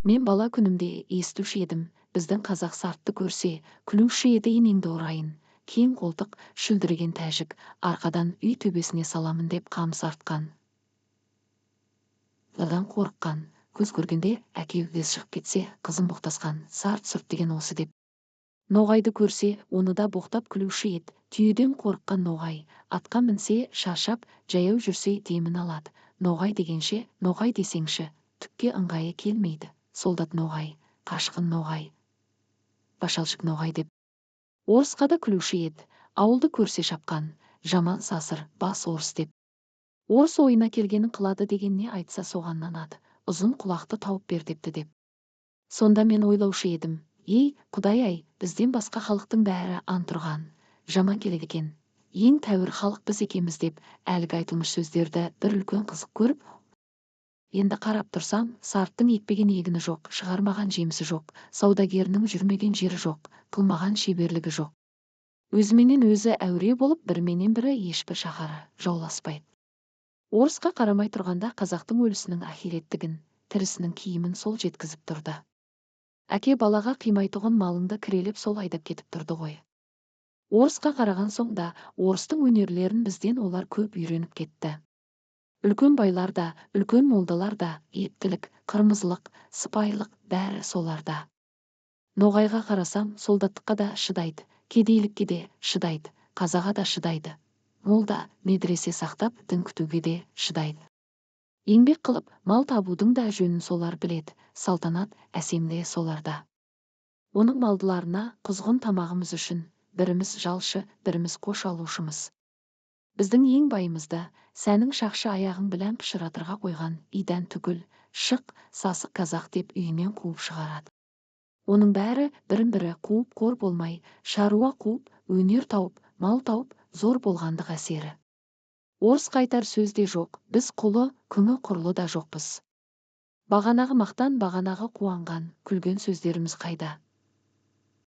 Мен бала күнімде естуші едім, біздің қазақ сартты көрсе, күлуші еді енеңді орайын. Кең қолтық, шүлдіреген тәжік, арқадан үй төбесіне саламын деп қамыс артқан. Одан қорыққан, көз көргенде әке өгіз шығып кетсе, қызым боқтасқан, сарт-сұрт деген осы деп. Ноғайды көрсе, оны да боқтап күлуші ед. Түйеден қорыққан ноғай, атқа мінсе, шаршап, жаяу жүрсе демін алады. Ноғай дегенше, ноғай десеңші, түкке ыңғайы келмейді. Солдат ноғай, қашқын ноғай, башалшық ноғай деп. Орысқа да күлуші ед, ауылды көрсе шапқан, жаман сасыр, бас орыс деп. Орыс ойына келгенін қылады дегенне айтса соған нанады. Ұзын құлақты тауып бер депті деп. Сонда мен ойлаушы едім, ей, Құдай-ай, бізден басқа халықтың бәрі антұрған, жаман келеді екен. Ең тәуір халық біз екеміз деп, әлгі айтылмыш сөздерді бір үлкен қызық көріп, енді қарап тұрсам, сарттың екпеген егіні жоқ, шығармаған жемісі жоқ, саудагерінің жүрмеген жері жоқ, қылмаған шеберлігі жоқ. Өзіменен өзі әуре болып, біріменен бірі ешбір шаһары жауласпайды. Орысқа қарамай тұрғанда қазақтың өлісінің ахиреттігін, тірісінің киімін сол жеткізіп тұрды. Әке балаға қимайтұғын малыңды кірелеп сол айдап кетіп тұрды ғой. Орысқа қараған соң да, орыстың өнерлерін бізден олар көп үйреніп кетті. Үлкен байлар да, үлкен молдалар да, ептілік, қырмызылық, сыпайылық бәрі соларда. Ноғайға қарасам, солдаттыққа да шыдайды, кедейлікке де шыдайды, қазаға да шыдайды. Молда, медресе сақтап, дін күтуге де шыдайды. Еңбек қылып, мал табудың да жөнін солар біледі, салтанат, әсемде соларда. Оның малдыларына құзғын тамағымыз үшін, біріміз жалшы, біріміз қош алушымыз. Біздің ең байымызда, сәнің шақшы аяғын білән пышыратырға қойған, идан түгіл, шық, сасық қазақ деп үйінен қуып шығарады. Оның бәрі бірін-бірі қуып қор болмай, шаруа қуып, өнер тауып, мал тауып, зор болғандық әсері. Орыс қайтар сөз де жоқ, біз құлы, күңі құрлы да жоқпыз. Бағанағы мақтан, бағанағы қуанған, күлген сөздеріміз қайда?